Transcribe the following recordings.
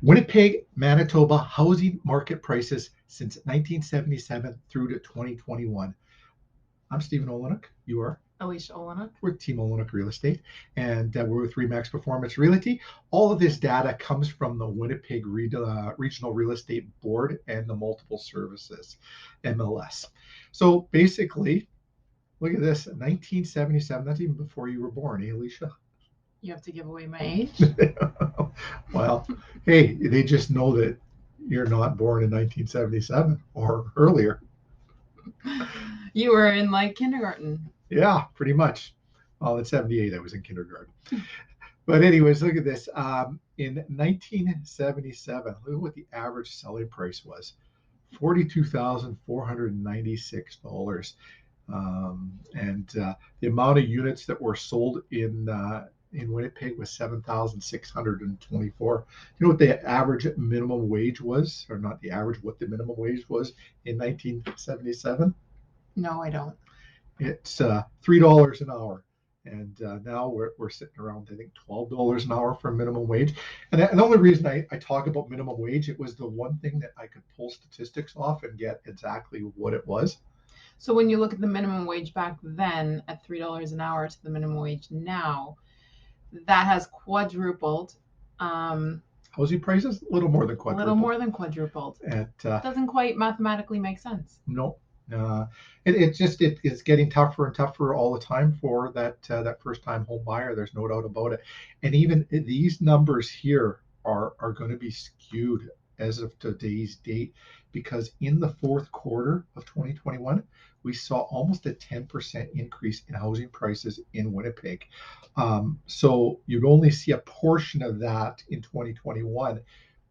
Winnipeg, Manitoba housing market prices since 1977 through to 2021. I'm Stephen Olyniuk. You are? Alicia Olyniuk. We're Team Olyniuk Real Estate, and we're with Remax Performance Realty. All of this data comes from the Winnipeg Regional Real Estate Board and the Multiple Services, MLS. So basically, look at this, 1977, that's even before you were born, Alicia? You have to give away my age? Well, hey, they just know that you're not born in 1977 or earlier. You were in like kindergarten. Yeah, pretty much. Well, in 78, I was in kindergarten. But anyways, look at this. In 1977, look at what the average selling price was. $42,496. And the amount of units that were sold in Winnipeg was 7,624. You know what the average minimum wage was? Or not the average, what the minimum wage was in 1977? No, I don't. It's $3 an hour. And now we're sitting around, I think, $12 an hour for minimum wage. And the only reason I talk about minimum wage, it was the one thing that I could pull statistics off and get exactly what it was. So when you look at the minimum wage back then at $3 an hour to the minimum wage now, that has quadrupled. Housing prices, a little more than quadrupled. A little more than quadrupled. It doesn't quite mathematically make sense. No. It's getting tougher and tougher all the time for that first-time home buyer. There's no doubt about it. And even these numbers here are going to be skewed as of today's date, because in the fourth quarter of 2021, we saw almost a 10% increase in housing prices in Winnipeg. So you'd only see a portion of that in 2021,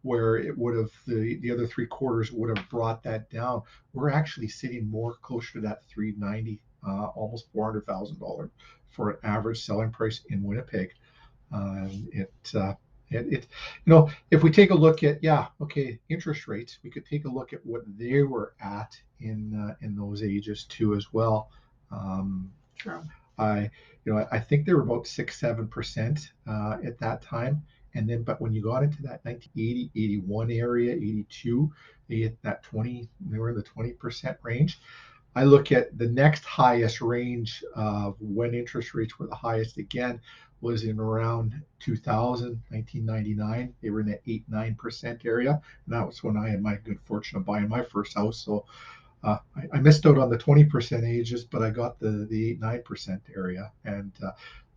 where it would have the other three quarters would have brought that down. We're actually sitting more closer to that $390, almost $400,000 for an average selling price in Winnipeg. If we take a look at interest rates, we could take a look at what they were at in those ages too as well. True. I think they were about 6-7% at that time. And then, but when you got into that 1980, 81 area, 82, they hit that 20, they were in the 20% range. I look at the next highest range of when interest rates were the highest again was in around 2000, 1999. They were in the 8-9% area. And that was when I had my good fortune of buying my first house. So I missed out on the 20% ages, but I got the 8-9% area. And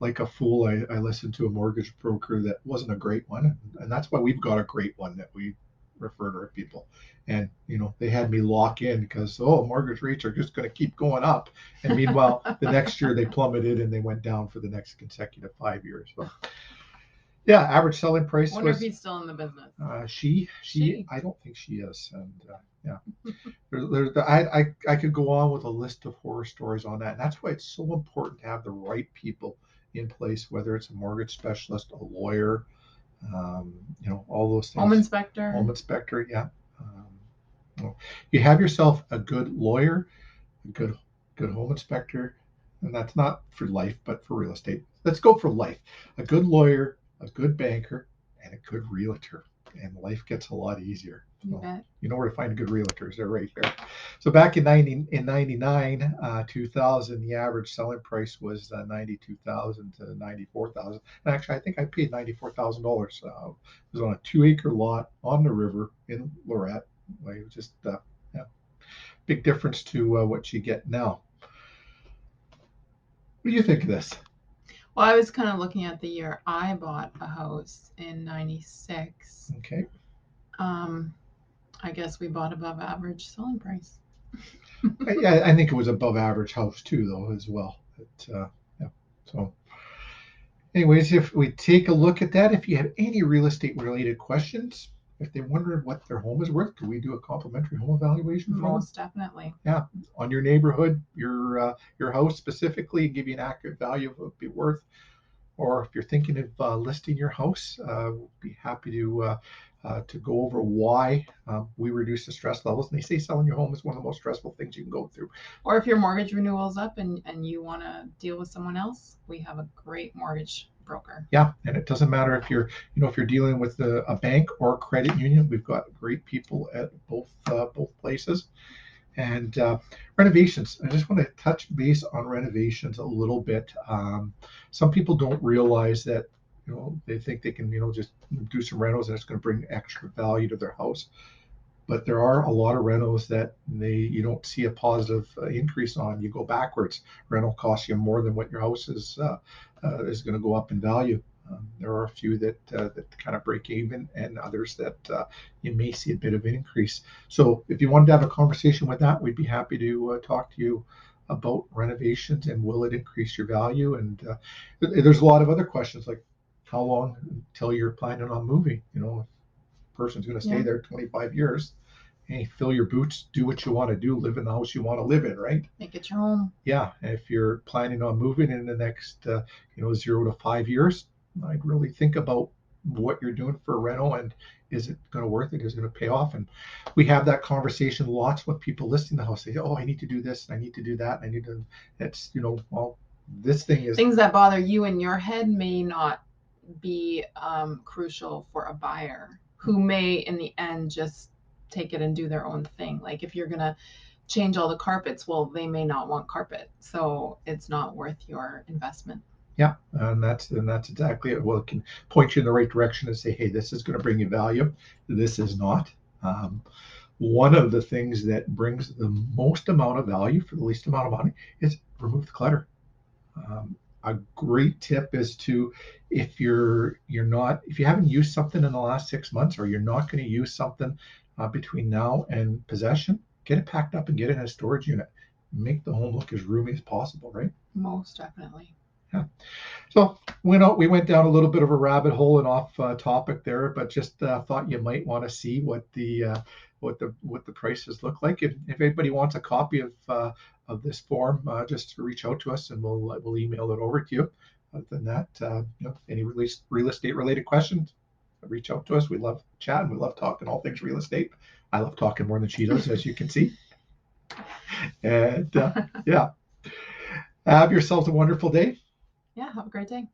like a fool, I listened to a mortgage broker that wasn't a great one. And that's why we've got a great one that we refer to our people. And, they had me lock in because, mortgage rates are just going to keep going up. And meanwhile, the next year they plummeted and they went down for the next consecutive 5 years. So, yeah, average selling price I wonder if he's still in the business. She, I don't think she is. And I could go on with a list of horror stories on that. And that's why it's so important to have the right people in place, whether it's a mortgage specialist, a lawyer, all those things. Home inspector, yeah. You have yourself a good lawyer, a good home inspector, and that's not for life, but for real estate. Let's go for life. A good lawyer, a good banker, and a good realtor, and life gets a lot easier. You bet. You know where to find good realtors. They're right here. So back in 99, 2000, the average selling price was $92,000 to $94,000. And actually, I think I paid $94,000. It was on a 2-acre lot on the river in Lorette. It was just big difference to what you get now. What do you think of this? Well, I was kind of looking at the year I bought a house in 96. Okay. I guess we bought above average selling price. I think it was above average house too, though, as well. So anyways, if we take a look at that, if you have any real estate related questions, if they're wondering what their home is worth, can we do a complimentary home evaluation for them? Most definitely. Yeah, on your neighborhood, your house specifically, and give you an accurate value of what it would be worth. Or if you're thinking of listing your house, we'll be happy to go over why we reduce the stress levels. And they say selling your home is one of the most stressful things you can go through. Or if your mortgage renewal is up and you want to deal with someone else, we have a great mortgage broker. Yeah, and it doesn't matter if you're, if you're dealing with a bank or a credit union. We've got great people at both places. And renovations, I just want to touch base on renovations a little bit. Some people don't realize that, they think they can, just do some rentals and it's going to bring extra value to their house. But there are a lot of rentals that you don't see a positive increase on. You go backwards. Rental costs you more than what your house is going to go up in value. There are a few that kind of break even, and others that you may see a bit of an increase. So if you wanted to have a conversation with that, we'd be happy to talk to you about renovations and will it increase your value. And there's a lot of other questions like how long until you're planning on moving. Person's going to stay there 25 years. Hey, fill your boots, do what you want to do, live in the house you want to live in, right? Make it your home. Yeah, and if you're planning on moving in the next 0 to 5 years, I'd really think about what you're doing for a rental and is it going to worth it? Is it going to pay off? And we have that conversation lots with people listing the house. They say, oh, I need to do this and I need to do that and I need to. It's well, this thing is things that bother you in your head may not be crucial for a buyer who may in the end just take it and do their own thing. Like if you're gonna change all the carpets, well, they may not want carpet, so it's not worth your investment. Yeah, and that's exactly it. Well, it can point you in the right direction and say, hey, this is going to bring you value. This is not. One of the things that brings the most amount of value for the least amount of money is remove the clutter. A great tip is to, if you haven't used something in the last 6 months, or you're not going to use something between now and possession, get it packed up and get it in a storage unit. Make the home look as roomy as possible, right? Most definitely. Yeah. So we went down a little bit of a rabbit hole and off topic there, but just thought you might want to see what the prices look like. If anybody wants a copy of this form, just reach out to us and we'll email it over to you. Other than that, any real estate related questions, reach out to us. We love chatting. We love talking all things real estate. I love talking more than she does, as you can see. And yeah, have yourselves a wonderful day. Yeah, have a great day.